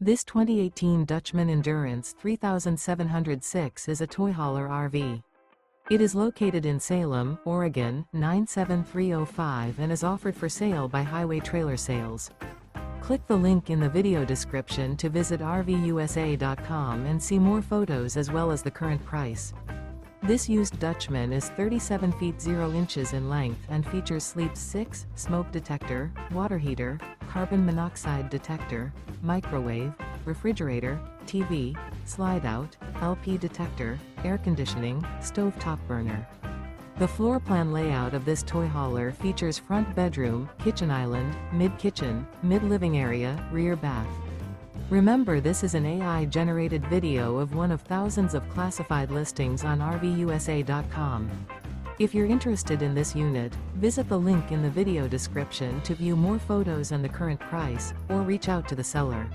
This 2018 Dutchmen Endurance 3706 is a toy hauler RV. It is located in Salem, Oregon, 97305 and is offered for sale by Highway Trailer Sales. Click the link in the video description to visit RVUSA.com and see more photos as well as the current price. This used Dutchman is 37 feet 0 inches in length and features sleep 6, smoke detector, water heater, carbon monoxide detector, microwave, refrigerator, TV, slide-out, LP detector, air conditioning, stovetop burner. The floor plan layout of this toy hauler features front bedroom, kitchen island, mid-kitchen, mid-living area, rear bath. Remember, this is an AI-generated video of one of thousands of classified listings on RVUSA.com. If you're interested in this unit, visit the link in the video description to view more photos and the current price, or reach out to the seller.